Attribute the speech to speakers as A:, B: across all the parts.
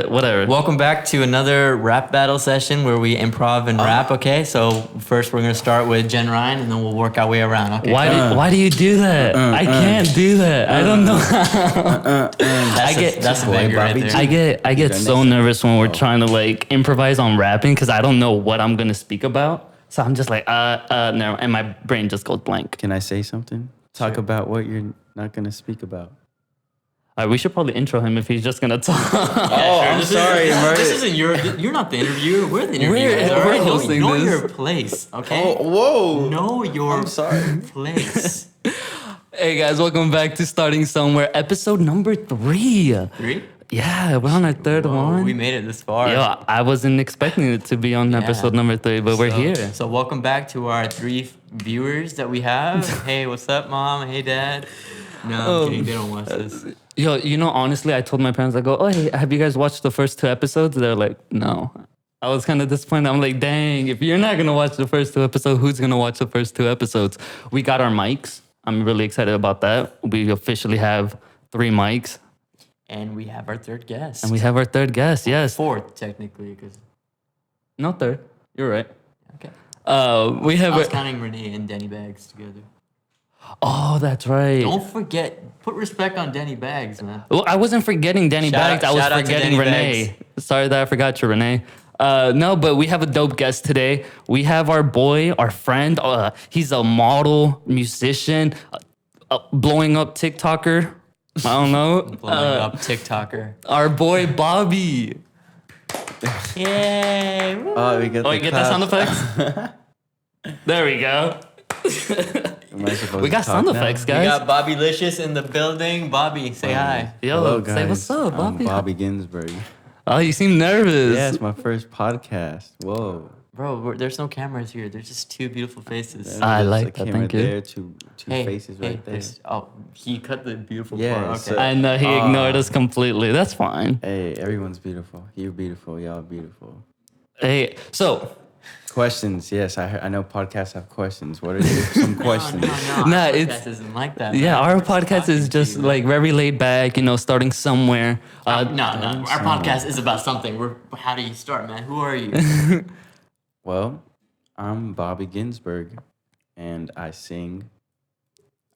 A: Whatever.
B: Welcome back to another rap battle session where we improv and rap. Okay, so first we're gonna start with Jen Ryan, and then we'll work our way around. Okay.
A: Why do you do that? I can't do that. I don't know.
B: That's a banger right there.
A: I get so nervous when we're trying to like improvise on rapping because I don't know what I'm gonna speak about. So I'm just like no, and my brain just goes blank.
C: Can I say something? Talk about what you're not gonna speak about.
A: We should probably intro him if he's just gonna talk.
C: I'm sorry.
B: This isn't you're not the interviewer. We're the interviewers. All right,
A: hosting
B: know
A: this.
B: your place. Okay.
C: Oh, whoa.
B: Know your
C: I'm sorry.
B: place.
A: Hey guys, welcome back to Starting Somewhere, episode number 3.
B: 3?
A: Yeah, we're on our third one.
B: We made it this far.
A: Yo, I wasn't expecting it to be on episode number 3, but we're here.
B: So welcome back to our 3 viewers that we have. Hey, what's up, mom? Hey, dad. No, I'm kidding. They don't watch this.
A: Yo, honestly, I told my parents, I go, oh, hey, have you guys watched the first 2 episodes? They're like, no. I was kind of disappointed. I'm like, dang, if you're not going to watch the first 2 episodes, who's going to watch the first 2 episodes? We got our mics. I'm really excited about that. We officially have 3 mics.
B: And we have our third guest.
A: Yes.
B: 4th, technically.
A: No, 3rd. You're right.
B: Okay.
A: We have.
B: I was counting Renee and Denny Bags together.
A: Oh, that's right.
B: Don't forget, put respect on Denny Bags, man.
A: Well, I wasn't forgetting Danny Bags. I was
B: shout out to
A: forgetting
B: Denny
A: Renee.
B: Bags.
A: Sorry that I forgot you, Renee. No, but we have a dope guest today. We have our boy, our friend. He's a model, musician, blowing up TikToker. I don't know.
B: Blowing up TikToker.
A: Our boy, Bobby.
B: Yay. Woo.
C: Oh, we
A: You get the sound effects? There we go. We got sound effects, guys.
B: We got Bobby Licious in the building. Bobby, say hi.
A: Yo,
C: Hello, guys.
A: say what's up, Bobby.
C: I'm Bobby Ginsberg.
A: Oh, you seem nervous.
C: Yeah, it's my first podcast. Whoa.
B: Bro, there's no cameras here. There's just 2 beautiful faces.
A: I
C: There's
A: like
C: a
A: that,
C: camera
A: thank you.
C: there, two faces right there.
B: Oh, he cut the beautiful
C: Yeah,
B: part. Okay.
C: so-
A: I know he ignored us completely. That's fine.
C: Hey, everyone's beautiful. You're beautiful. Y'all beautiful.
A: Hey, so
C: Questions. Yes, I know podcasts have questions. What are some questions?
B: No,
A: Nah,
B: our
A: it's-
B: podcast isn't like that.
A: yeah,
B: man.
A: our
B: We're
A: podcast
B: talking
A: is
B: to
A: just
B: you.
A: like very laid back, starting somewhere.
B: No, our podcast is about something. How do you start, man? Who are you?
C: Well, I'm Bobby Ginsberg, and I sing.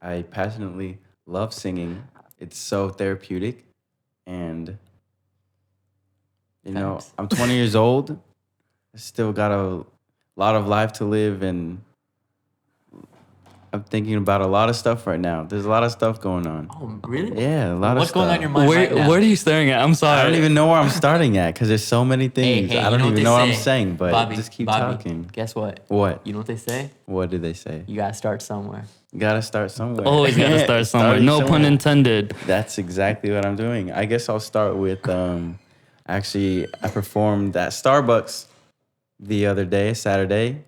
C: I passionately love singing. It's so therapeutic, and
B: Thanks.
C: I'm 20 years old. I still got a lot of life to live, and I'm thinking about a lot of stuff right now. There's a lot of stuff going on.
B: Oh, really?
C: Yeah, a lot
B: What's
C: of stuff.
B: going on in your mind right now?
A: Where are you staring at? I'm sorry.
C: I don't even know where I'm starting at because there's so many things.
B: Hey,
C: I don't
B: you know
C: even
B: what
C: know
B: they
C: what I'm
B: say?
C: saying, but
B: Bobby,
C: just keep
B: Bobby,
C: talking.
B: Guess what?
C: What?
B: You know what they say?
C: What did they say?
B: You gotta start somewhere.
C: Gotta start somewhere.
A: Always gotta start somewhere.
C: Starting
A: No pun
C: somewhere.
A: intended.
C: That's exactly what I'm doing. I guess I'll start with actually I performed at Starbucks the other day, Saturday.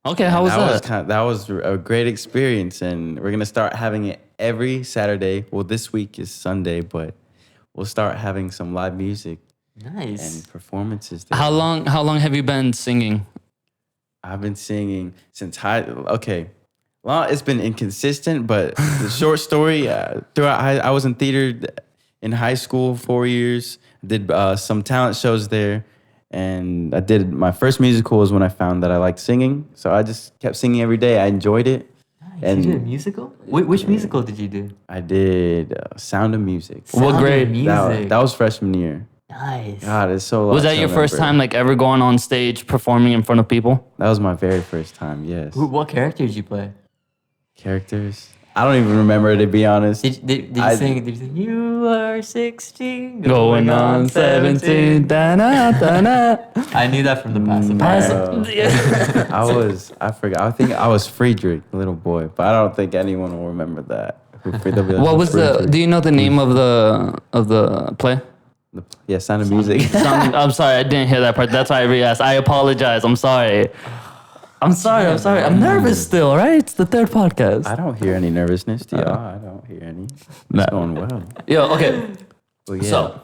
A: Okay, how was that?
C: That was a great experience, and we're gonna start having it every Saturday. Well, this week is Sunday, but we'll start having some live music
B: Nice.
C: and performances. There.
A: How long have you been singing?
C: I've been singing since Well, it's been inconsistent, but the short story, I was in theater in high school 4 years. Did some talent shows there, and I did my first musical was when I found that I liked singing. So I just kept singing every day. I enjoyed it.
B: Nice.
C: And
B: you did a musical? Which musical did you do?
C: I did Sound of Music.
A: What
B: Sound of
A: grade?
B: Music.
C: That was freshman year.
B: Nice.
C: God, it's so long.
A: Was that your first time like ever going on stage performing in front of people?
C: That was my very first time, yes.
B: What character did you play?
C: Characters? I don't even remember, to be honest.
B: Did you sing? You are 16,
A: Going on 17. Da-na, da-na.
B: I knew that from the past.
C: I forgot. I think I was Friedrich, a little boy, but I don't think anyone will remember that.
A: What was do you know the name of the play?
C: Yeah, Sound of Music.
A: I'm sorry, I didn't hear that part. That's why I re-asked. I apologize. I'm sorry. I'm nervous still, right? It's the 3rd podcast.
C: I don't hear any nervousness, do y'all? I don't hear any.
A: No.
C: It's going well.
A: Yo, okay.
C: Well, yeah.
A: So,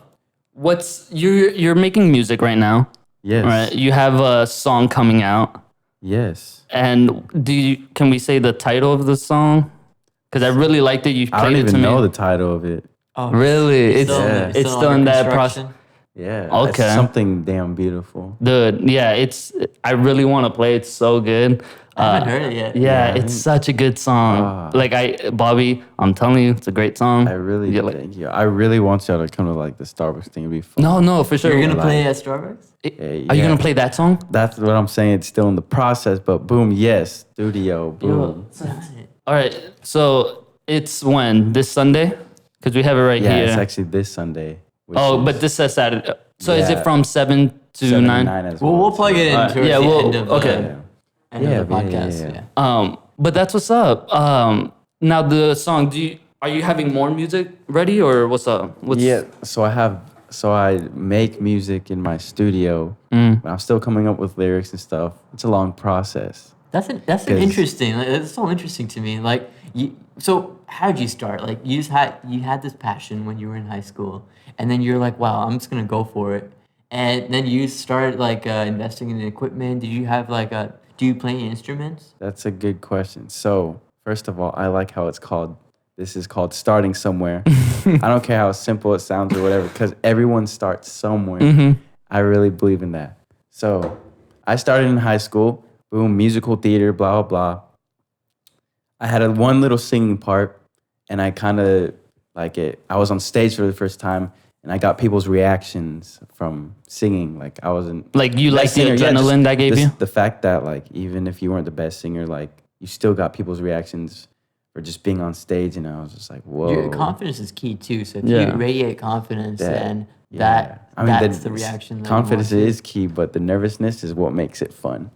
A: you're making music right now,
C: yes.
A: right? You have a song coming out,
C: Yes.
A: and can we say the title of the song? Because I really liked it. You
C: I
A: played
C: don't
A: it to
C: even
A: me.
C: know the title of it.
B: Oh,
A: Really, it's
B: still
A: still in that
B: under
A: process.
B: construction?
C: Yeah.
A: Okay.
C: It's something damn beautiful.
A: Dude, yeah, I really want to play it so good.
B: I haven't heard it yet.
A: Yeah,
C: Yeah.
A: it's such a good song. Bobby, I'm telling you, it's a great song.
C: I really
A: You're like,
C: thank you. I really want y'all to come to like the Starbucks thing. It'd be fun.
A: no, for sure.
B: You're gonna
C: Like-
B: play at Starbucks?
A: Are you gonna play that song?
C: That's what I'm saying. It's still in the process, but boom, yes, studio, boom.
A: All right, so it's when? This Sunday? Because we have it right
C: Yeah,
A: here.
C: it's actually this Sunday. which
A: Oh,
C: is
A: but this says Saturday. So is it
C: Yeah.
A: from 7 to
C: 7 to
A: 9?
C: 9 as
B: Well,
C: well.
B: we'll plug it in towards
A: yeah,
B: the
A: well,
B: end of
A: okay.
B: end of the podcast. Yeah.
A: But that's what's up. Now the song, are you having more music ready or what's up?
C: Yeah, so I make music in my studio. I'm still coming up with lyrics and stuff. It's a long process.
B: That's an
C: 'Cause-
B: interesting. Like, it's so interesting to me. Like, so how did you start? Like, you had this passion when you were in high school, and then you're like, wow, I'm just gonna go for it. And then you started like investing in equipment. Did you have like a? Do you play any instruments?
C: That's a good question. So, first of all, I like how it's called. This is called starting somewhere. I don't care how simple it sounds or whatever, because everyone starts somewhere. I really believe in that. So, I started in high school. Boom, musical theater, blah, blah, blah. I had one little singing part, and I kind of like it. I was on stage for the first time, and I got people's reactions from singing. Like, I wasn't
A: Like you like
C: best
A: the
C: singer. Yeah,
A: adrenaline
C: just
A: that gave you?
C: the fact that like even if you weren't the best singer, like you still got people's reactions for just being on stage, and I was just like, whoa.
B: Your confidence is key too. So if
A: Yeah.
B: you radiate confidence, then
C: Yeah.
B: that's the reaction. That you
C: confidence
B: want to-
C: is key, but the nervousness is what makes it fun.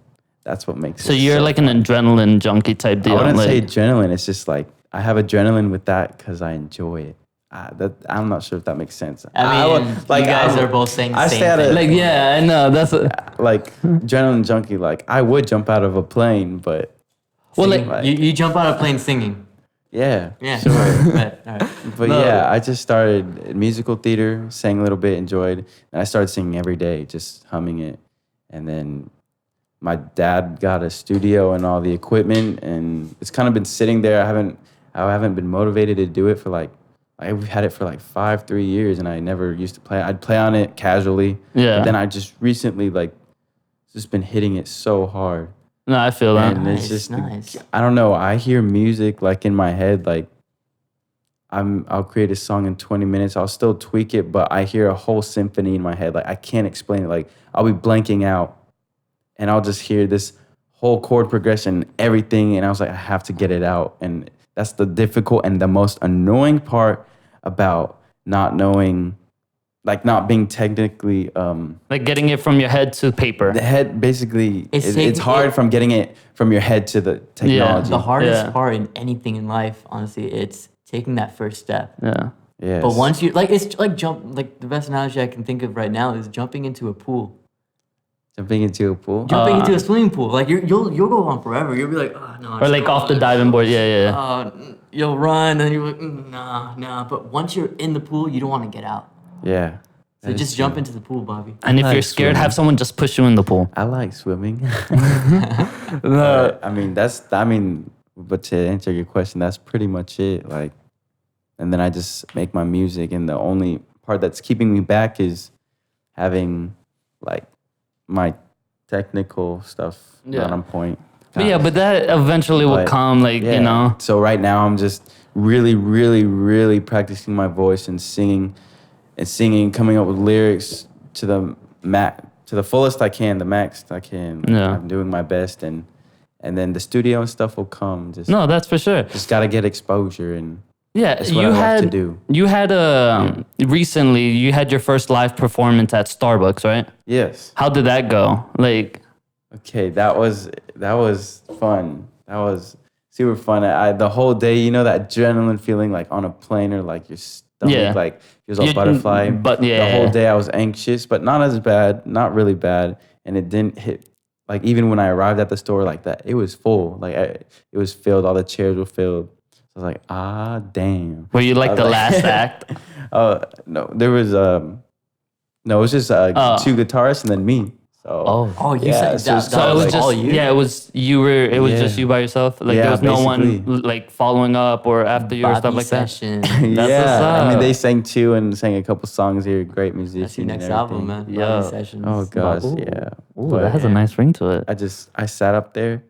C: That's what makes
A: So
C: it.
A: you're like an adrenaline junkie type deal.
C: I wouldn't
A: like,
C: say adrenaline. It's just like I have adrenaline with that because I enjoy it. I'm not sure if that makes sense.
B: I mean, you guys are both saying the
C: I
B: same
C: stay at
B: thing.
A: like yeah, I know. That's
C: like adrenaline junkie. Like I would jump out of a plane, but
A: well,
B: Singing.
C: like-
B: you jump out of plane singing.
C: yeah,
B: Yeah,
C: sure.
B: Right, all right.
C: But
A: No.
C: yeah, I just started in musical theater, sang a little bit, enjoyed, and I started singing every day, just humming it. And then my dad got a studio and all the equipment, and it's kind of been sitting there. I haven't been motivated to do it for like I've had it for like 3 years, and I never used to play. I'd play on it casually.
A: Yeah.
C: But then I just recently like just been hitting it so hard.
A: no, I feel that.
C: And
B: Nice,
C: it's just
B: nice.
C: I don't know. I hear music like in my head, like I'll create a song in 20 minutes. I'll still tweak it, but I hear a whole symphony in my head. Like I can't explain it. Like I'll be blanking out, and I'll just hear this whole chord progression, everything, and I was like, I have to get it out. And that's the difficult and the most annoying part about not knowing, like not being technically
A: Like getting it from your head to paper.
C: the head basically
B: It's
C: it's
B: taking
C: hard
B: it-
C: from getting it from your head to the technology.
B: The hardest
A: Yeah.
B: part in anything in life, honestly, it's taking that first step.
A: Yeah.
C: Yes.
B: But once you it's like like the best analogy I can think of right now is jumping into a pool.
C: Jumping into a pool.
B: Jumping into a swimming pool, like you'll go on forever. You'll be like, oh no.
A: Or like off the diving board. Yeah, yeah.
B: You'll run and you're like, nah. But once you're in the pool, you don't want to get out.
C: Yeah.
B: So just jump into the pool, Bobby.
A: And if
C: like
A: you're scared,
C: swimming.
A: have someone just push you in the pool.
C: I like swimming. But, but to answer your question, that's pretty much it. Like, and then I just make my music, and the only part that's keeping me back is having like my technical stuff not
A: Yeah.
C: on point.
A: But yeah, but that eventually will
C: But,
A: come. Like
C: Yeah.
A: you know.
C: So right now I'm just really, really, really practicing my voice and singing, coming up with lyrics to the fullest I can, the max I can.
A: Yeah.
C: I'm doing my best, and then the studio and stuff will come.
A: No, that's for sure.
C: Just gotta get exposure, and
A: Yeah,
C: that's what
A: you
C: I love
A: had
C: to do.
A: you had recently you had your first live performance at Starbucks, right?
C: Yes.
A: How did that go? Like,
C: Okay, that was fun. That was super fun. The whole day, you know, that adrenaline feeling like on a plane, or like your stomach
A: Yeah.
C: like feels all
A: You-
C: butterfly.
A: but yeah.
C: The whole day I was anxious, but not as bad, not really bad, and it didn't hit. Like even when I arrived at the store, like that, it was full. Like it was filled. All the chairs were filled. So I was like, damn.
A: were you
C: I
A: like
C: was
A: the
C: like-
A: last act?
C: No, there was no, it was just
A: Oh.
C: 2 guitarists and then me. So
B: Oh, you
C: yeah,
B: said
C: so it's
B: that
A: So it was
C: like-
A: just
B: all you?
A: yeah, it was you were it was just
C: Yeah.
A: you by yourself. Like
C: Yeah,
A: there was no one
C: basically.
A: like following up or after you or stuff
B: Bobby
A: like that.
B: session.
A: That's what's
C: yeah, I mean
A: up.
C: they sang too and sang a couple songs here. Great
B: That's
C: musician.
B: your next
C: and
B: album,
C: everything.
B: man.
A: Yeah.
B: Bobby sessions.
C: Oh gosh,
A: Ooh.
C: yeah.
A: Ooh,
C: But
A: that has a
B: yeah.
A: nice ring to it.
C: I sat up there,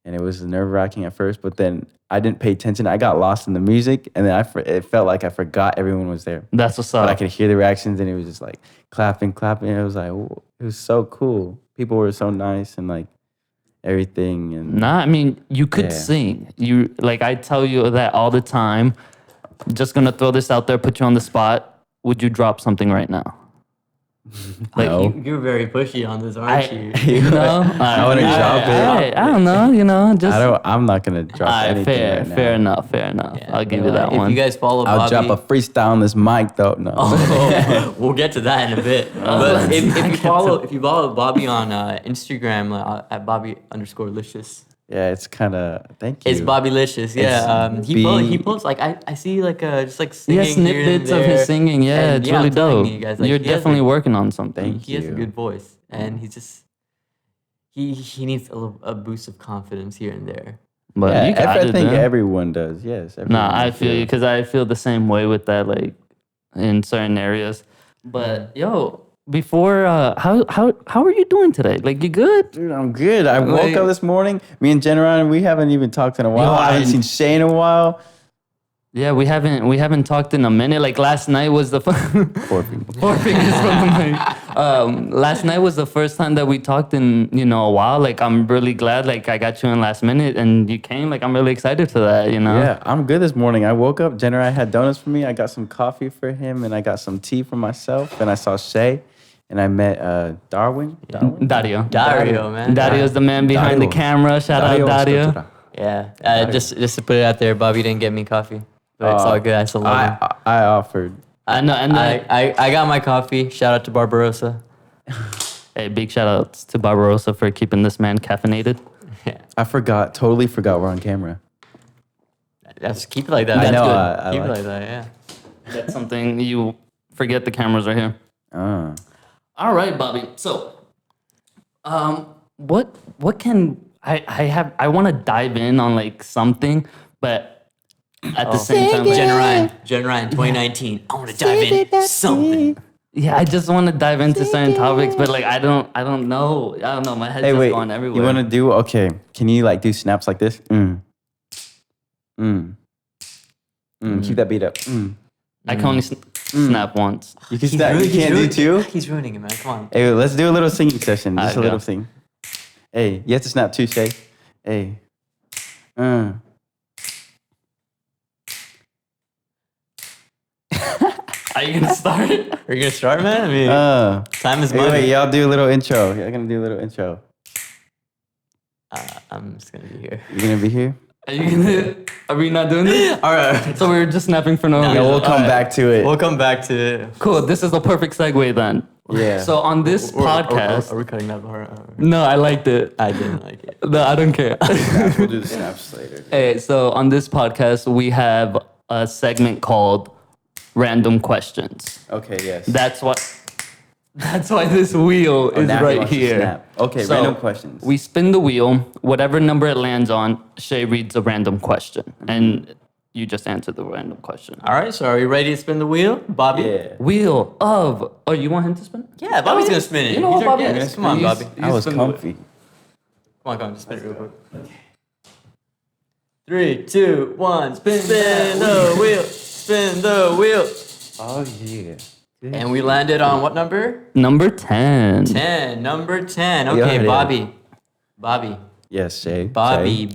C: and it was nerve wracking at first, but then I didn't pay attention. I got lost in the music, and then it felt like I forgot everyone was there.
A: That's what's
C: But I
A: up.
C: could hear the reactions, and it was just like clapping. And it was like it was so cool. People were so nice and like everything. And
A: Nah, I mean you could
C: Yeah.
A: sing. You like I tell you that all the time. Just gonna throw this out there, put you on the spot. Would you drop something right now? Like
C: No.
B: You're very pushy on this, aren't you?
A: you know,
C: I wanna drop it.
A: I don't know. You know, just
C: I'm not gonna drop anything
A: fair,
C: right now.
A: fair enough, fair enough.
B: Yeah.
A: I'll give you that
B: If
A: one.
B: you guys follow
C: I'll
B: Bobby,
C: drop a freestyle on this mic though. No.
B: we'll get to that in a bit. But if you follow Bobby on Instagram at Bobby_licious.
C: Yeah, it's kind of. Thank you.
B: It's Bobbylicious, yeah.
C: It's
B: He posts like I see like just like singing
A: yeah,
B: here and
A: snippets of
B: there.
A: his singing. Yeah,
B: And,
A: it's
B: yeah, I'm
A: really
B: telling
A: dope.
B: you guys, like,
A: You're
B: he has
A: definitely
B: a-
A: working on something.
C: Thank
B: He has a
C: you.
B: good voice, and he's just he needs a boost of confidence here and there.
A: But
C: Yeah,
A: you got
C: I
A: it,
C: think
A: man.
C: everyone does. Yes.
A: Nah,
C: everyone,
A: I feel you because I feel the same way with that, like in certain areas. But yo, before how are you doing today? Like you good?
C: Dude, I'm good. I woke
A: Like-
C: up this morning. Me and Generon, we haven't even talked in a while.
A: Yo,
C: I haven't seen Shay in a while.
A: Yeah, we haven't talked in a minute. Like last night was the
C: Poor people.
A: Four fingers from the mic. Last night was the first time that we talked in a while. Like I'm really glad like I got you in last minute and you came. Like I'm really excited for that. You know.
C: Yeah, I'm good this morning. I woke up. Generon had donuts for me. I got some coffee for him, and I got some tea for myself. And I saw Shay, and I met Darwin.
B: Dario, man.
A: Dario's the man behind the
C: Dario.
A: camera. Shout out Dario.
B: Yeah. Just to put it out there, Bobby didn't get me coffee, but it's all good. I still love him.
C: I offered.
A: I know. And
B: I got my coffee. Shout out to Barbarossa.
A: hey, big shout outs to Barbarossa for keeping this man caffeinated.
C: I totally forgot we're on camera.
B: Let's keep it like that.
C: I
B: That's
C: know,
B: good.
C: I
B: Keep it
C: like
B: like that. Yeah.
A: That's something you forget the cameras are here. All right, Bobby. So, what can I have? I want to dive in on like something, but at the same time, like,
B: Gen Ryan, 2019. I want to dive in something.
A: yeah, I just want to dive into certain topics, but like I don't know. I don't know. My head's
C: Hey,
A: just
C: wait.
A: going everywhere.
C: You want to do? Okay. Can you like do snaps like this? Keep that beat up.
A: I can only snap once.
C: You can snap. You can't do two.
B: He's ruining it, man. Come on.
C: Hey, let's do a little singing session. Just a
A: Alright,
C: little
A: go.
C: sing. Hey, you have to snap too, Shay. Hey.
A: Are you gonna start?
B: Are you gonna start, man? I mean, time is
C: Hey,
B: money.
C: wait, y'all do a little intro. Y'all gonna do a little intro.
B: I'm just gonna be here.
C: You gonna be here?
A: Are you gonna? Are we not doing this?
B: All right.
A: So we're just snapping for no reason.
C: No, we'll come
A: Alright.
C: back to it.
B: We'll come back to it.
A: Cool. This is the perfect segue then.
C: Yeah.
A: So on this podcast,
B: Are we cutting that part?
A: no, I liked it.
B: I didn't like it.
A: No, I don't care.
C: We'll do the snaps later.
A: Hey, so on this podcast, we have a segment called Random Questions.
C: Okay, yes.
A: That's why this wheel is
C: now he
A: right
C: wants to
A: here.
C: snap. Okay,
A: So,
C: random questions.
A: We spin the wheel. Whatever number it lands on, Shay reads a random question. And you just answer the random question.
B: All right. So are you ready to spin the wheel, Bobby?
C: Yeah.
A: Wheel of... Oh, you want him to spin it?
B: Yeah, Bobby's gonna spin it.
A: You know
B: He's
A: what,
B: our
A: Bobby?
B: guest. Come on, Bobby.
C: I was
A: spin the wheel.
C: comfy.
B: Come on, just spin it real quick. 3, 2, 1. Spin the wheel. Spin the wheel.
C: Oh, yeah.
B: And we landed on what number?
A: Number 10.
B: 10. Number 10.
C: Yeah,
B: Okay,
C: yeah.
B: Bobby.
C: Yes, Shay.
B: Bobby.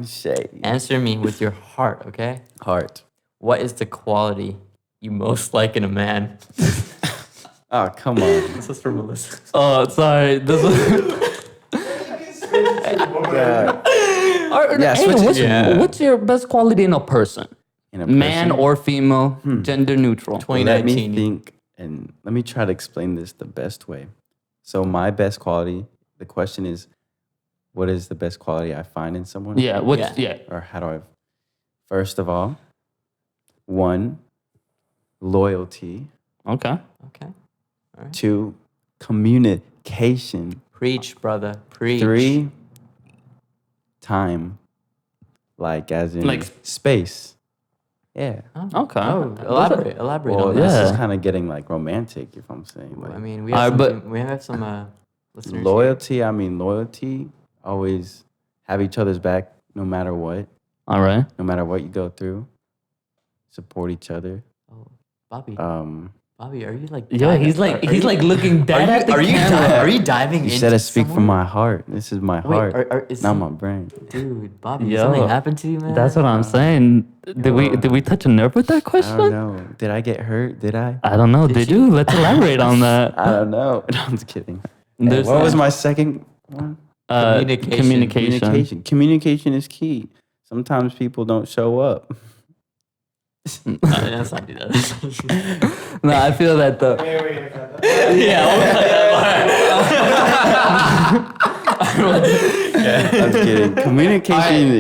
C: Shay.
B: Answer me with your heart, okay?
C: Heart.
B: What is the quality you most like in a man?
C: Oh, come on.
B: This is for Melissa.
A: Oh, sorry. This was...
C: God.
A: Yeah,
C: switch it.
B: Yeah.
A: What's your best quality in a person?
C: In a
A: Man
C: person?
A: or female, gender neutral.
C: Let me
B: 2019.
C: think and let me try to explain this the best way. So my best quality, the question is, what is the best quality I find in someone?
A: Yeah, what's
B: Yeah.
A: yeah.
C: Or how do I? First of all, one, loyalty.
A: Okay.
B: Okay.
C: 2, communication.
B: Preach, brother. Preach.
C: 3, time. Like as in
A: Like-
C: space. Yeah.
A: Okay.
B: Oh, elaborate
C: Well,
B: on
C: this
B: that.
C: is
A: Yeah.
C: kind of getting like romantic, if I'm saying. Like,
B: I mean, we
A: Alright,
B: have
A: but-
B: we have some listeners. here.
C: loyalty. I mean, loyalty. Always have each other's back, no matter what.
A: All right.
C: No matter what you go through. Support each other.
B: Oh, Bobby,
C: Um,
B: Bobby, are you like?
A: Yo,
B: diving-
A: he's like
B: are
A: he's
B: you-
A: like looking dead at the camera.
B: Are you diving
C: you
B: into
C: said I speak from
B: someone?
C: my heart. This is my
B: Wait,
C: heart,
B: is
C: not
B: some-
C: my brain.
B: Dude, Bobby,
A: Yo,
B: did something happen to you, man?
A: That's what I'm saying. Did we touch a nerve with that
C: I
A: question?
C: don't know. Did I get hurt? Did I?
A: I don't know. Did you? Let's elaborate on that.
C: I don't know. No, I'm just kidding.
A: There's
C: What was my second one?
A: Communication.
C: Communication is key. Sometimes people don't show up.
B: Let's not do that.
A: No, I feel that though.
C: I'm just kidding.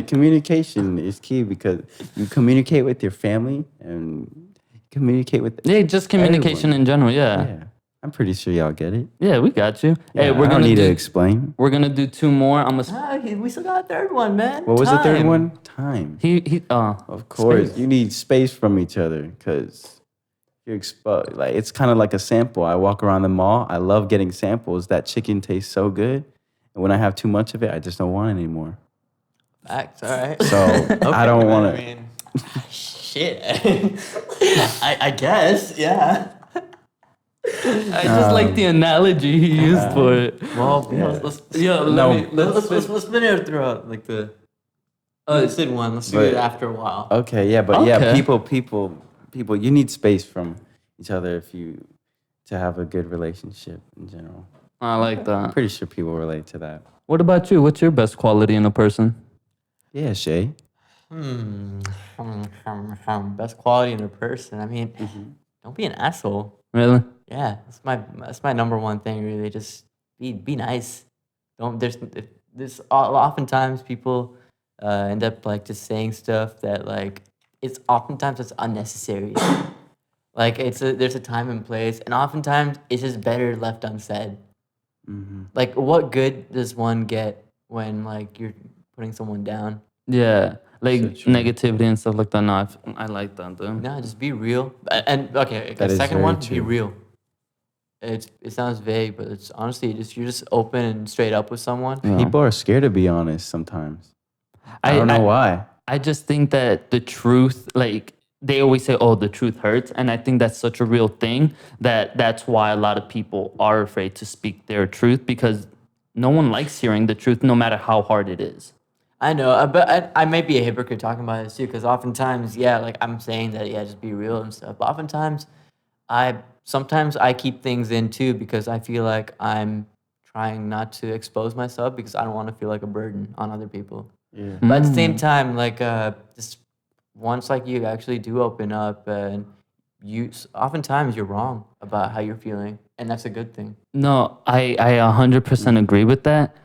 C: Communication is key because you communicate with your family and communicate with.
A: Yeah, just communication in general. Yeah.
C: Yeah, I'm pretty sure y'all get it.
A: Yeah, we got you.
C: Yeah,
A: Hey,
C: I don't need to explain.
A: we're gonna do 2 more. I'm gonna.
B: We still got a third one, man.
C: What was the third
B: Time.
C: one? Time.
A: He.
C: Of course,
A: Space.
C: you need space from each other because you're exposed. Like it's kind of like a sample. I walk around the mall. I love getting samples. That chicken tastes so good, and when I have too much of it, I just don't want it anymore.
B: Facts, all right.
C: So I don't want to.
B: Shit. I guess, yeah.
A: I just like the analogy he used for it.
B: Well,
C: Yeah.
B: let's
A: Yo,
C: No.
B: let's spin it throughout like the did one. Let's do
C: but-
B: it after a while.
C: Okay, yeah, but yeah,
A: Okay.
C: people. You need space from each other to have a good relationship in general.
A: I like
C: I'm
A: that.
C: pretty sure people relate to that.
A: What about you? What's your best quality in a person?
C: Yeah, Shay.
B: Best quality in a person. I mean, don't be an asshole.
A: Really?
B: Yeah, that's my number one thing. Really, just be nice. Don't there's oftentimes people end up like just saying stuff that like it's unnecessary. Like there's a time and place, and oftentimes it's just better left unsaid. Like, what good does one get when like you're putting someone down?
A: Yeah. Like
C: So true.
A: negativity and stuff like that. No, I like that though.
B: No, just be real. And okay,
C: That
B: the
C: is
B: second
C: very
B: one, be
C: true.
B: real. It sounds vague, but it's honestly you're just open and straight up with someone.
A: Yeah.
C: People are scared to be honest sometimes. I don't know why.
A: I just think that the truth, like they always say, oh, the truth hurts. And I think that's such a real thing that's why a lot of people are afraid to speak their truth because no one likes hearing the truth, no matter how hard it is.
B: I know, but I might be a hypocrite talking about this too, because oftentimes, yeah, like I'm saying that, yeah, just be real and stuff. But oftentimes, sometimes I keep things in too because I feel like I'm trying not to expose myself because I don't want to feel like a burden on other people.
C: Yeah.
B: But at the same time, like just once like you actually do open up, and oftentimes you're wrong about how you're feeling, and that's a good thing.
A: No, I 100% agree with that.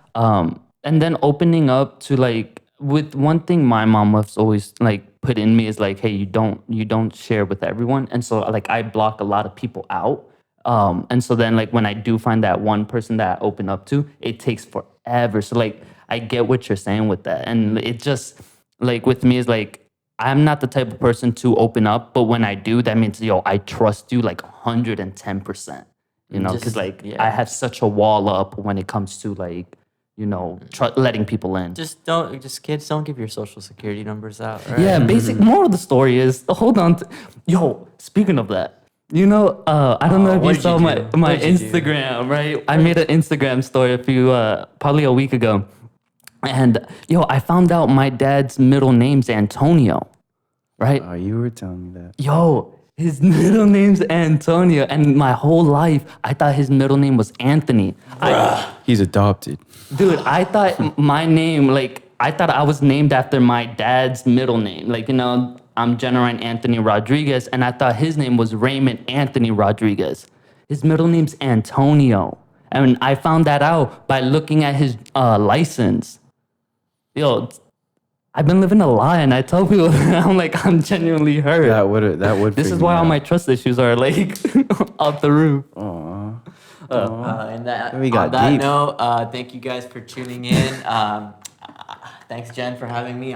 A: And then opening up to like, with one thing my mom was always like put in me is like, hey, you don't share with everyone. And so like I block a lot of people out. And so then like when I do find that one person that I open up to, it takes forever. So like I get what you're saying with that. And it just like with me is like, I'm not the type of person to open up, but when I do, that means, yo, I trust you like 110%, you know, because
B: Just-
A: like
B: yeah.
A: I have such a wall up when it comes to like, you know, letting people in.
B: Kids, don't give your social security numbers out. Right?
A: Yeah, basic moral of the story is, hold on. Yo, speaking of that, you know, I don't know if
B: what
A: you
B: did
A: saw
B: you
A: my
B: do? What did you do?
A: Instagram, right? I made an Instagram story probably a week ago. And yo, I found out my dad's middle name's Antonio, right?
C: Oh, you were telling me that.
A: Yo, his middle name's Antonio. And my whole life, I thought his middle name was Anthony.
C: He's adopted.
A: Dude, I thought my name, like, I thought I was named after my dad's middle name. Like, you know, I'm General Anthony Rodriguez, and I thought his name was Raymond Anthony Rodriguez. His middle name's Antonio. And I found that out by looking at his license. Yo, I've been living a lie, and I tell people, I'm like, I'm genuinely hurt.
C: That would
A: This
C: freak
A: is
C: me
A: why all
C: out.
A: my trust issues are, like, off the roof.
C: Aw.
B: And that,
C: We got
B: on that
C: deep.
B: note, thank you guys for tuning in. Thanks, Jen, for having me.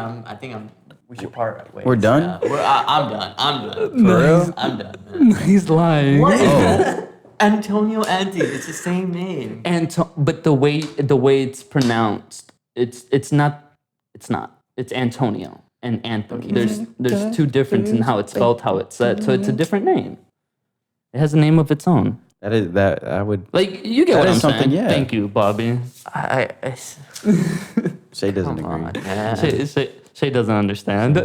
B: We should part ways.
C: We're done?
B: I'm done. I'm done.
C: For real?
B: I'm done, man.
A: He's lying.
B: What is that? Antonio Anti. It's the same name.
A: But the way it's pronounced, it's not. It's Antonio and Anthony. There's two differences in how it's spelled, how it's said. So it's a different name. It has a name of its own.
C: I would.
A: Like, you get
C: That
A: what
C: is
A: I'm
C: something,
A: saying.
C: yeah.
A: Thank you, Bobby.
C: Shay doesn't
B: Come
C: agree.
B: on, man.
A: Shay doesn't understand.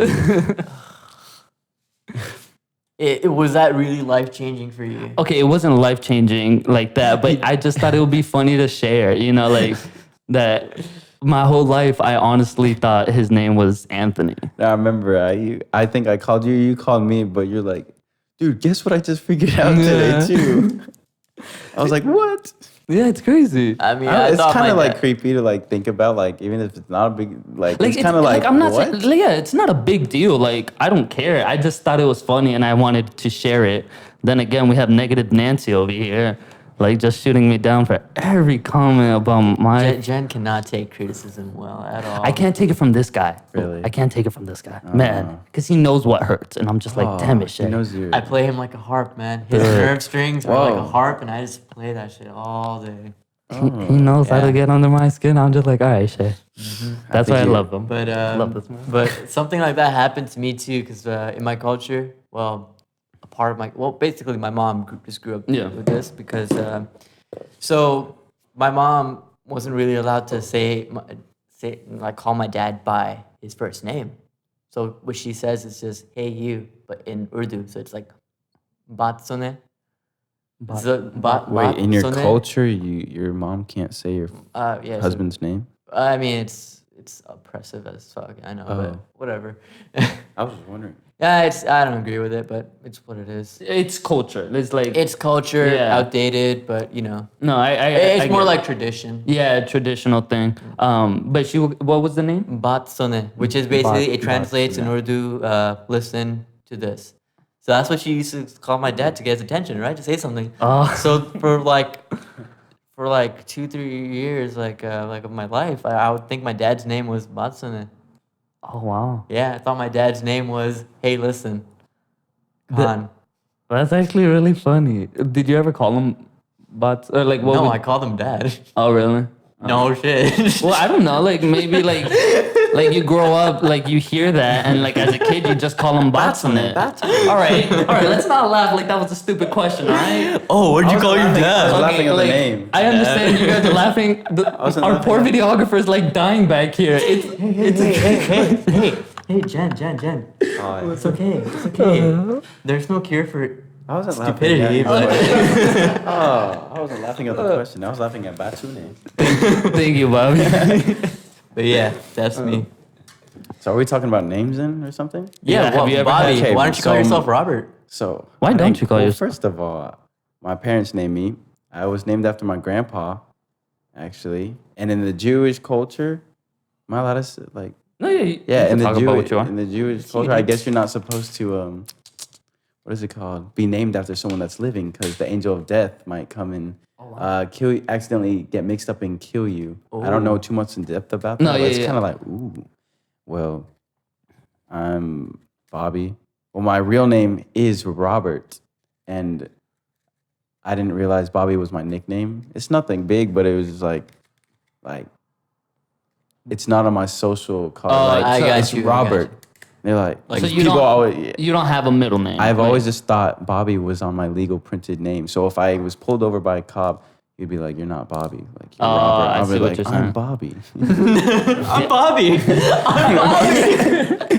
B: Was that really life changing for you?
A: Okay, it wasn't life changing like that, but I just thought it would be funny to share. You know, like that. My whole life, I honestly thought his name was Anthony.
C: I remember. I think I called you. You called me, but you're like, dude, guess what I just figured out today too. I was like, what?
A: Yeah, it's crazy.
B: I mean,
C: It's kind of like creepy to like think about, like even if it's not a big like it's kind of like
A: I'm not
C: what?
A: saying, yeah, it's not a big deal. Like, I don't care. I just thought it was funny and I wanted to share it. Then again, we have negative Nancy over here, like just shooting me down for every comment about my.
B: Jen cannot take criticism well at all.
A: I can't take it from this guy.
C: Really?
A: I can't take it from this guy, man, because he knows what hurts, and I'm just like, damn it,
C: He
A: Shay.
C: knows you.
B: I play him like a harp, man. His nerve strings are like a
C: Whoa.
B: harp, and I just play that shit all day.
A: He knows how
B: Yeah.
A: to get under my skin. I'm just like, all right, Shay. That's why I
C: think
A: love him.
B: But
A: love this man.
B: but something like that happened to me too, because in my culture, basically my mom just grew up
A: Yeah.
B: with this because so my mom wasn't really allowed to call my dad by his first name. So what she says is just hey you, but in Urdu, so it's like batsone.
C: Wait, in your culture, your mom can't say your
B: yeah, so-
C: husband's name.
B: I mean, it's oppressive as fuck. I know, but whatever.
C: I was just wondering.
B: Yeah, I don't agree with it, but it's what it is.
A: It's culture. It's like
B: It's culture,
A: Yeah.
B: outdated, but you know,
A: no,
B: it's
A: I
B: more
A: get
B: like
A: it.
B: tradition.
A: Yeah, traditional thing. But what was the name?
B: Batsone, which is basically it translates in
C: Batsone.
B: Urdu. Listen to this. So that's what she used to call my dad to get his attention, right? To say something.
A: Oh.
B: So for like 2-3 years, of my life, I would think my dad's name was Batsone.
A: Oh, wow.
B: Yeah, I thought my dad's name was Hey Listen. Khan.
A: That's actually really funny. Did you ever call him bots? Or like what?
B: No,
A: would-
B: I called him Dad.
A: Oh, really?
B: No shit.
A: Well, I don't know. Like maybe like you grow up, like you hear that, and like as a kid you just call him bots on it. All right. Let's not laugh like that was a stupid question. All right.
B: Oh, what did you call your
C: I was
B: dad?
C: laughing at the
A: like,
C: name.
A: I understand you guys are laughing.
C: wasn't
A: Our
C: laughing
A: poor
C: at-
A: videographer is like dying back here.
B: Hey, Jen. It's okay. It's okay. There's no cure for
C: I wasn't
B: stupidity,
C: laughing
B: but
C: I wasn't laughing at the question. I was laughing at Batsune.
A: Thank you, Bobby.
B: but yeah, that's me.
C: So are we talking about names then or something?
A: Yeah, have
B: well,
A: you ever
B: Bobby,
C: had-
B: why don't you call
C: so-
B: yourself Robert?
C: So
A: Why
C: I
A: don't
C: think-
A: you call
C: well,
A: yourself-
C: First of all, my parents named me. I was named after my grandpa, actually. And in the Jewish culture, am I allowed to say, like?
A: No, yeah.
C: Yeah,
A: in
C: in the Jewish culture, I guess you're not supposed to what is it called? Be named after someone that's living, because the angel of death might come and kill you, accidentally get mixed up and kill you. I don't know too much in depth about that.
A: No,
C: but
A: yeah,
C: it's
A: yeah.
C: kind of like, ooh, well, I'm Bobby. Well, my real name is Robert, and I didn't realize Bobby was my nickname. It's nothing big, but it was just like it's not on my social card.
A: Oh,
B: I got
C: it's
B: you, I got
C: Robert. They're like,
A: So you
C: people
A: don't-
C: always.
A: You don't have a middle name.
C: I've
A: Like,
C: always just thought Bobby was on my legal printed name. So if I was pulled over by a cop, he'd be like, "You're not Bobby. Like you're Robert."
A: I
C: I'll
A: see
C: be
A: what
C: like,
A: you're
C: "I'm
A: saying.
C: Bobby."
B: I'm Bobby. I'm Bobby.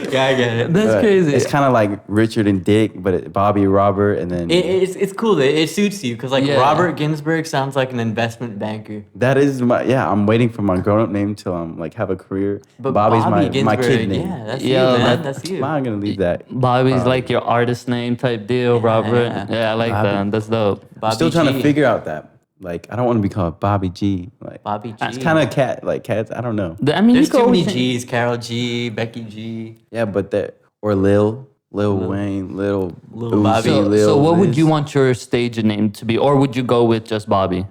B: Yeah, I get it.
A: That's
C: But
A: crazy.
C: It's kind of like Richard and Dick, but Bobby, Robert, and then
B: It's cool. It suits you because
A: Yeah.
B: Robert Ginsberg sounds like an investment banker.
C: that is my I'm waiting for my grown up name till I'm like have a career.
B: But
C: Bobby's
B: Bobby
C: my
B: Ginsberg,
C: kid name.
B: yeah, that's
A: Yo,
B: you, man.
A: that-
B: That's you.
C: I'm gonna leave that.
A: Bobby's like your artist name type deal, Robert.
B: yeah.
A: Yeah, I like
C: Bobby.
A: that. That's dope.
B: Bobby
C: I'm still trying
B: G.
C: to figure out that. Like I don't want to be called Bobby G. Like
B: Bobby G.
C: It's kind of cats. I don't know.
A: I mean,
B: There's
A: you can
B: too many
A: always change-
B: G's. Carol G, Becky G.
C: Yeah, but that or Lil. Lil Wayne, Lil
B: Bobby.
C: Uzi,
A: So what would
C: this.
A: you want your stage name to be, or would you go with just Bobby?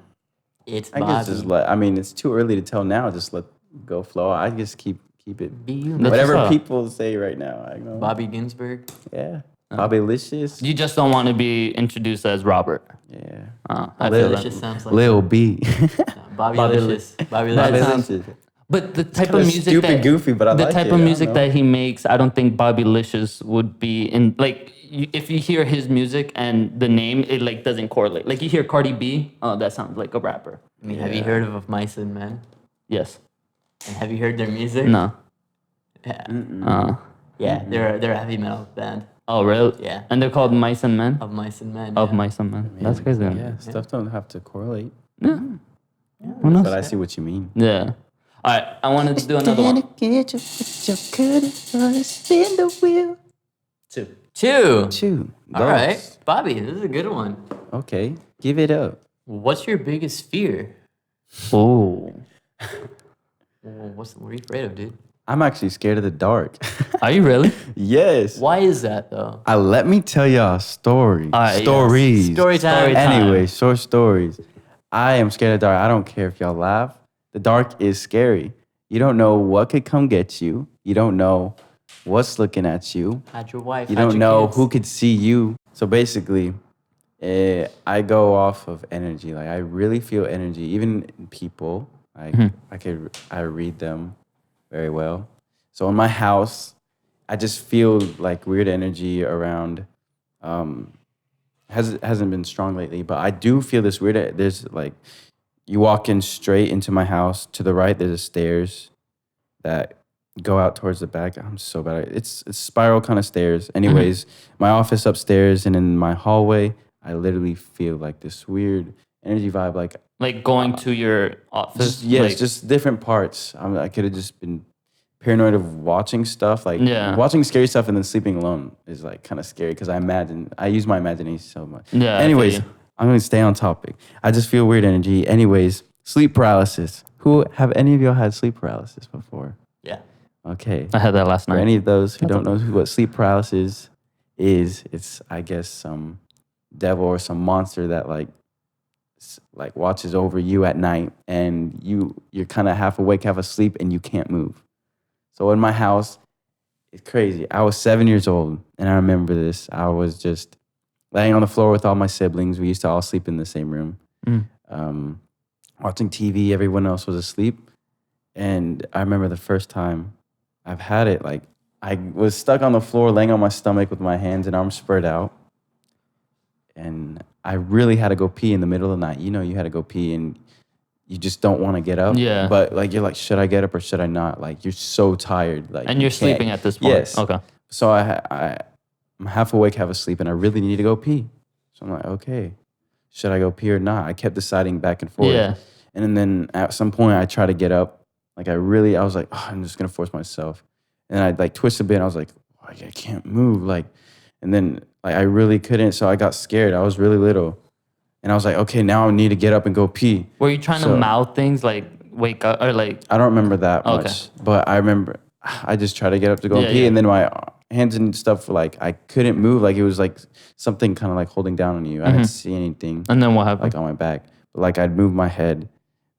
B: It's
C: I
B: Bobby.
C: guess just let. I mean, it's too early to tell now. Just let go flow. I just keep it.
B: Be you,
A: That's
B: man.
C: Whatever
A: what's up.
C: people say right now. I know.
B: Bobby Ginsberg.
C: Yeah. Bobby Licious.
A: You just don't want to be introduced as Robert.
C: Yeah.
A: I
C: Lil-
A: feel
B: That
A: that.
B: just sounds like
C: Lil B.
B: Bobby
A: Bobby
B: Licious. Bobby
A: That
C: Bobby
B: Licious.
A: sounds-
C: Licious.
A: But the type
C: kinda
A: of music
C: stupid,
A: that,
C: goofy, but I
A: the
C: like
A: type
C: it.
A: of
C: I don't
A: music
C: know.
A: that he makes, I don't think Bobby Licious would be in. Like, if you hear his music and the name, it like doesn't correlate. Like you hear Cardi B, oh, that sounds like a rapper.
B: I mean, have you heard of Mice and Men?
A: Yes.
B: And have you heard their music?
A: No.
B: Yeah. Yeah, they're a heavy metal band
A: Oh, really?
B: Yeah.
A: And they're called Mice and Men.
B: of Mice and Men.
A: Of
B: yeah.
A: Mice and Men. That's crazy.
C: Yeah, stuff don't have to correlate.
A: Who knows?
C: But I see what you mean.
A: Yeah. All right. I wanted to do another one. Two.
B: Two.
C: Two.
B: All right, Bobby, this is a good one.
C: Okay. Give it up.
B: What's your biggest fear?
A: Oh.
B: Well, what are you afraid of, dude?
C: I'm actually scared of the dark.
A: Are you really?
C: Yes.
B: Why is that though?
C: Let me tell y'all a story.
A: All right, yes.
C: Stories.
B: Story time.
A: Story time.
C: Anyway, short stories. I am scared of the dark. I don't care if y'all laugh. The dark is scary. You don't know what could come get you. You don't know what's looking at you.
B: Hide your wife.
C: You
B: hide
C: don't
B: your
C: know
B: kids.
C: who could see you. So basically, I go off of energy. Like I really feel energy, even in people. I read them very well. So in my house, I just feel like weird energy around. Hasn't been strong lately, but I do feel this weird. There's like, you walk in straight into my house. To the right, there's a stairs that go out towards the back. I'm so bad. It's spiral kind of stairs. Anyways, my office upstairs and in my hallway, I literally feel like this weird energy vibe.
A: Like going to your office?
C: Yes, just different parts. I could have just been paranoid of watching stuff. Like watching scary stuff and then sleeping alone is like kind of scary because I use my imagination so much.
A: Yeah.
C: Anyways, I'm going to stay on topic. I just feel weird energy. Anyways, sleep paralysis. Have any of y'all had sleep paralysis before?
B: Yeah.
C: Okay.
A: I had that last
C: For
A: night.
C: any of those who don't know what sleep paralysis is, it's I guess some devil or some monster that like watches over you at night, and you're kind of half awake, half asleep, and you can't move. So in my house, it's crazy. I was 7 years old, and I remember this. I was just laying on the floor with all my siblings. We used to all sleep in the same room, watching TV. Everyone else was asleep, and I remember the first time I've had it. Like I was stuck on the floor, laying on my stomach with my hands and arms spread out, and I really had to go pee in the middle of the night. You know, you had to go pee, and you just don't want to get up.
A: Yeah.
C: But like you're like, should I get up or should I not? Like you're so tired. Like
A: And you're
C: you can't-
A: sleeping at this point?
C: Yes.
A: Okay.
C: So I'm half awake, half asleep, and I really need to go pee. So I'm like, okay, should I go pee or not? I kept deciding back and forth.
A: Yeah.
C: And then at some point I try to get up. Like I was like, oh, I'm just gonna force myself. And I like twist a bit. And I was like, oh, I can't move. Like, and then like I really couldn't. So I got scared. I was really little. And I was like, okay, now I need to get up and go pee.
A: Were you trying to
C: So-
A: mouth things like wake up or like?
C: I don't remember that
A: Okay.
C: much, but I remember I just tried to get up to go
A: Yeah,
C: pee,
A: yeah.
C: and then my hands and stuff were like I couldn't move. Like it was like something kind of like holding down on you. I didn't see anything
A: And then what happened?
C: like on my back, but like I'd move my head,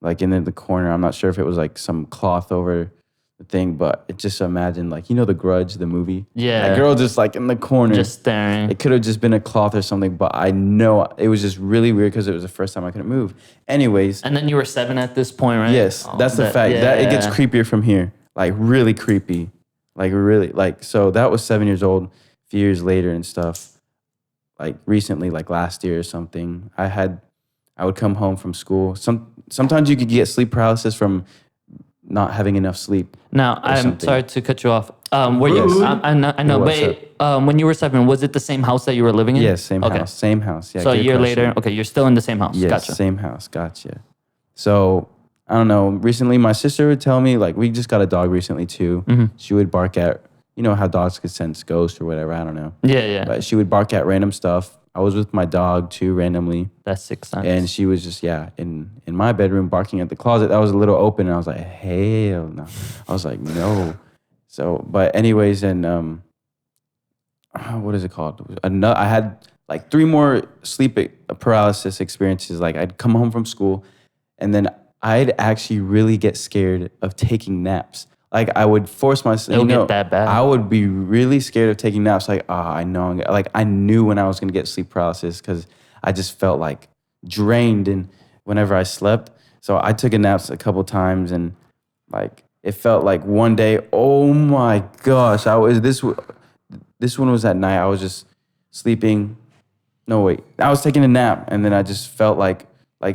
C: like in the corner. I'm not sure if it was like some cloth over the thing, but it just imagine like The Grudge, the movie.
A: Yeah.
C: that girl just like in the corner.
A: Just staring.
C: It could have just been a cloth or something, but I know it was just really weird because it was the first time I couldn't move. Anyways,
A: And then you were 7 at this point, right?
C: yes,
A: Oh,
C: that's the fact. That it gets
A: yeah.
C: creepier from here, like really creepy, like really like. So that was 7 years old. A few years later and stuff, like recently, like last year or something, I would come home from school. Sometimes you could get sleep paralysis from not having enough sleep.
A: Now, I'm
C: something.
A: sorry to cut you off. Were you?
C: Yes.
A: I know,
C: Yeah,
A: but when you were 7, was it the same house that you were living in?
C: Yes, same
A: Okay.
C: house, same house. Yeah.
A: So a
C: good
A: year
C: question.
A: later, okay, you're still in the same house.
C: Yes,
A: Gotcha.
C: same house. Gotcha. So I don't know. Recently, my sister would tell me like we just got a dog recently too. She would bark at how dogs could sense ghosts or whatever. I don't know.
A: Yeah.
C: But she would bark at random stuff. I was with my dog too randomly,
A: That's 6 times.
C: and she was just in my bedroom barking at the closet that was a little open, and I was like, hell no. I was like, no. So, but anyways, and what is it called? I had like 3 more sleep paralysis experiences. Like I'd come home from school, and then I'd actually really get scared of taking naps. Like I would force myself.
A: It'll get that bad.
C: I would be really scared of taking naps. Like, I know. Like I knew when I was gonna get sleep paralysis because I just felt like drained and whenever I slept. So I took a nap a couple times, and like it felt like one day. Oh my gosh! This one was at night. I was just sleeping. No wait, I was taking a nap, and then I just felt like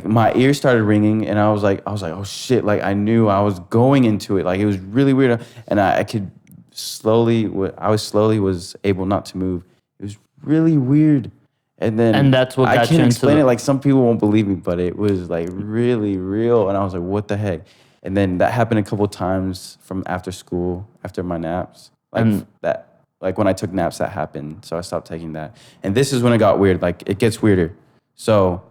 C: my ears started ringing, and I was like, oh shit! Like I knew I was going into it. Like it was really weird, and I could slowly. I was able not to move. It was really weird, and
A: that's what
C: I
A: got
C: can't
A: you
C: explain
A: into
C: it. Like some people won't believe me, but it was like really real, and I was like, what the heck? And then that happened a couple times from after school, after my naps, Like when I took naps, that happened. So I stopped taking that. And this is when it got weird. Like it gets weirder. So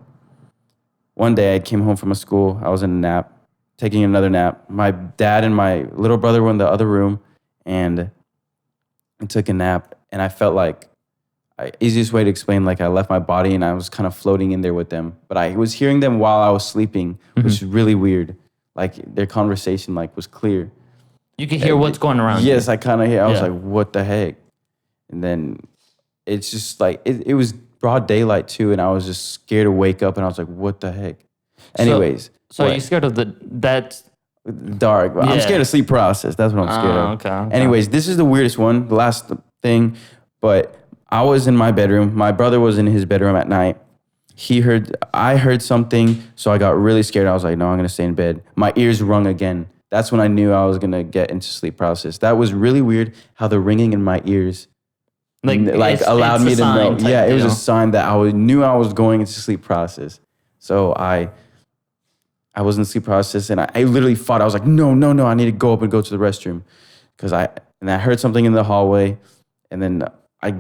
C: one day I came home from school. I was in a nap, taking another nap. My dad and my little brother were in the other room, and I took a nap. And I felt like, easiest way to explain, like I left my body and I was kind of floating in there with them. But I was hearing them while I was sleeping, which is really weird. Like their conversation like was clear.
A: You can hear what's going around.
C: Yes, I kind of hear. I was
A: Yeah.
C: like, what the heck? And then it's just like, it was broad daylight too. And I was just scared to wake up, and I was like, what the heck? Anyways.
A: So are
C: what?
A: you scared of that?
C: Dark. I'm
A: Yeah.
C: scared of sleep paralysis. That's what I'm scared of.
A: Okay.
C: Anyways, this is the weirdest one, the last thing. But I was in my bedroom. My brother was in his bedroom at night. I heard something, so I got really scared. I was like, no, I'm going to stay in bed. My ears rung again. That's when I knew I was going to get into sleep paralysis. That was really weird how the ringing in my ears allowed me to know. Yeah, it was a sign that knew I was going into sleep paralysis. So I was in sleep paralysis, and I literally fought. I was like, no, I need to go up and go to the restroom. And I heard something in the hallway, and then I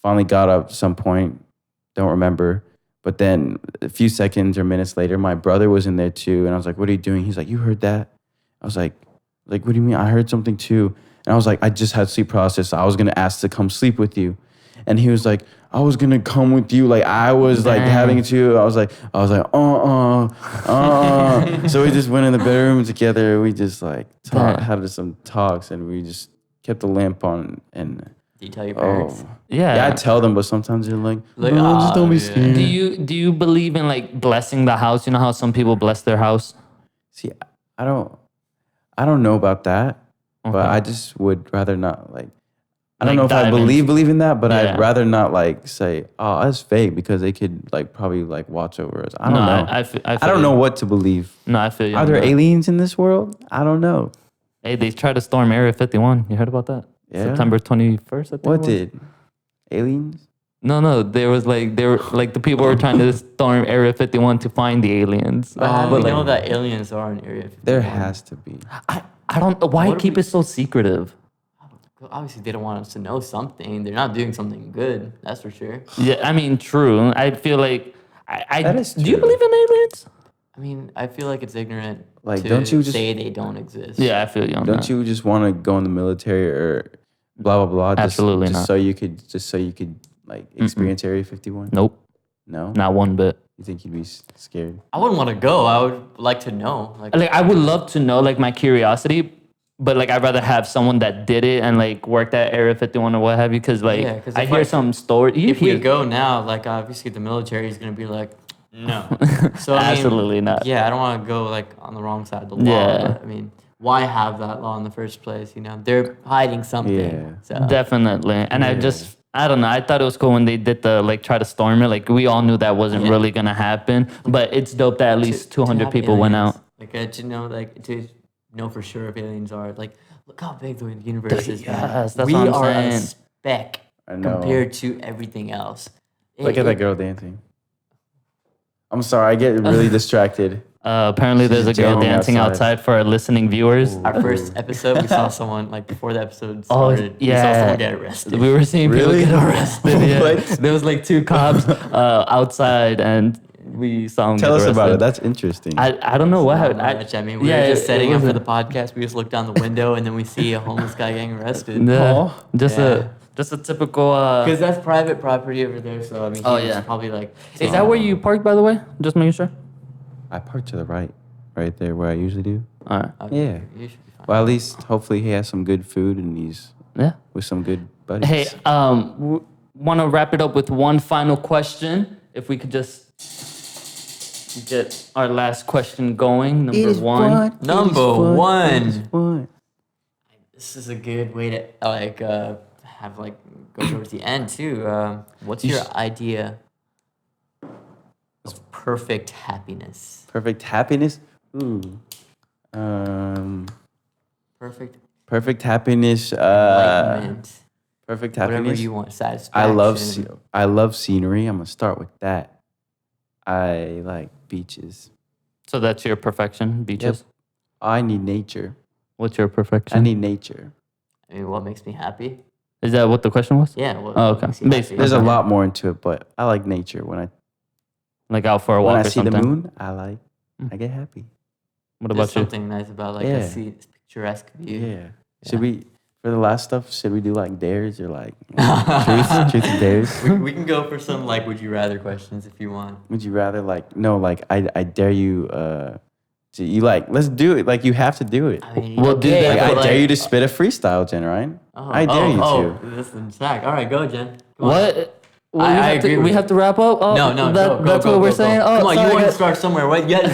C: finally got up at some point. Don't remember. But then a few seconds or minutes later, my brother was in there too. And I was like, what are you doing? He's like, you heard that? I was like, what do you mean? I heard something too. And I was like, I just had sleep paralysis. I was going to ask to come sleep with you. And he was like, I was going to come with you. Like I was like having to. I was like, So we just went in the bedroom together. We just like had some talks, and we just kept the lamp on. And
B: do you tell your parents?
C: Yeah, I tell them, but sometimes they're like,
B: just don't be
C: scared.
A: Do you believe in like blessing the house? You know how some people bless their house?
C: See, I don't know about that, but I just would rather not like. I don't know if I believe in that, but I'd rather not like say, oh, that's fake, because they could like probably like watch over us. I don't know. I don't know what to believe.
A: No, I feel you.
C: Are there aliens in this world? I don't know.
A: Hey, they tried to storm Area 51. You heard about that?
C: Yeah.
A: September 21st, I think.
C: What did? Aliens?
A: No. They were the people were trying to storm Area 51 to find the aliens.
B: But how do we know that aliens are in Area 51?
C: There has to be.
A: I don't know. Why keep it so secretive?
B: Obviously, they don't want us to know something. They're not doing something good. That's for sure.
A: Yeah, I mean, true. I feel like
C: That is
A: do you
C: true.
A: believe in aliens?
B: I mean, I feel like it's ignorant
C: Like,
B: to
C: don't you just-
B: say they don't exist.
A: Yeah, I feel you on
C: Don't
A: that.
C: you just want to go in the military or blah blah blah?
A: Absolutely
C: just
A: not.
C: So you could like experience Area 51.
A: Nope,
C: No.
A: not one bit.
C: You think you'd be scared?
B: I wouldn't want to go. I would like to know.
A: Like I would love to know, like my curiosity, but like I'd rather have someone that did it and like worked at Area 51 or what have you, because like
B: Yeah, 'cause
A: I
B: if
A: hear
B: I-
A: some story.
B: if we go now, like obviously the military is gonna be like, no. So I mean,
A: Absolutely not.
B: Yeah, I don't want to go like on the wrong side of the law.
A: Yeah.
B: But, I mean, why have that law in the first place? You know, they're hiding something.
C: Yeah.
B: So
A: Definitely. And I don't know. I thought it was cool when they did the like try to storm it. Like we all knew that wasn't really gonna happen, but it's dope that at least 200
B: have
A: people went
B: aliens.
A: out.
B: Like to know for sure if aliens are like, look how big the universe is. man.
A: Yes, that's
B: we
A: what I'm
B: are a
A: saying.
B: speck
C: I know.
B: compared to everything else.
C: Look at that girl dancing. I'm sorry, I get really distracted.
A: Apparently, there's a
C: She's
A: girl
C: jamming
A: dancing outside for our listening viewers.
B: Our first episode, we saw someone like before the episode
A: Oh,
B: started. We saw
A: yeah.
B: someone get arrested.
A: We were seeing
C: Really?
A: people get arrested. Yeah.
C: What?
A: There was like 2 cops outside, and we saw them
C: Tell
A: get
C: us
A: arrested.
C: about it. That's interesting.
A: I don't know what
B: Not
A: happened.
B: much. I mean, we were just setting up for the podcast. We just looked down the window and then we see a homeless guy getting arrested.
A: Yeah,
C: Oh.
A: just
B: Yeah.
A: Just a typical.
B: Because that's private property over there, so I mean,
A: Oh,
B: he's
A: yeah.
B: probably like.
A: Is that where you park, by the way? Just making sure.
C: I park to the right there where I usually do.
A: All right.
B: Okay,
C: Yeah.
B: you should be fine.
C: Well, at least hopefully he has some good food and he's
A: Yeah.
C: with some good buddies.
A: Hey, want to wrap it up with one final question? If we could just get our last question going. Number one.
B: Number one.
C: One.
B: This is a good way to have like go towards the end too. What's your idea of perfect happiness?
C: Perfect happiness. Ooh.
B: Perfect
C: Perfect happiness.
B: enlightenment.
C: Perfect
B: Whatever
C: happiness.
B: you want.
C: I
B: Satisfaction.
C: love scenery. I'm gonna start with that. I like beaches.
A: So that's your perfection, beaches.
C: Yep. I need nature.
A: What's your perfection?
C: I need nature.
B: I mean, what makes me happy?
A: Is that what the question was?
B: Yeah. What
A: Oh, okay.
B: makes you
A: Basically.
C: There's a
B: happy?
C: lot more into it, but I like nature. When
A: Like out for a walk
C: I
A: or
C: see
A: something.
C: the moon, I get happy.
A: What
B: There's
A: about you?
B: something nice about like
C: Yeah.
B: a picturesque view.
C: Yeah. Should we for the last stuff? Should we do like dares or like truth or dares?
B: We can go for some like would you rather questions if you want.
C: Would you rather I dare you to you like let's do it like you have to do it.
B: I mean,
A: We'll do that,
C: Like,
A: but
C: I dare you to spit a freestyle, Jen, right? I dare you to.
B: This is Zach. All right, go, Jen. Come on.
A: What? Well,
B: I
A: we have
B: agree
A: to,
B: with
A: we
B: you.
A: have to wrap up. Oh,
B: No,
A: that's what we're saying. Oh,
B: Come on,
A: sorry,
B: you want to
A: guys.
B: start somewhere. What? Yeah.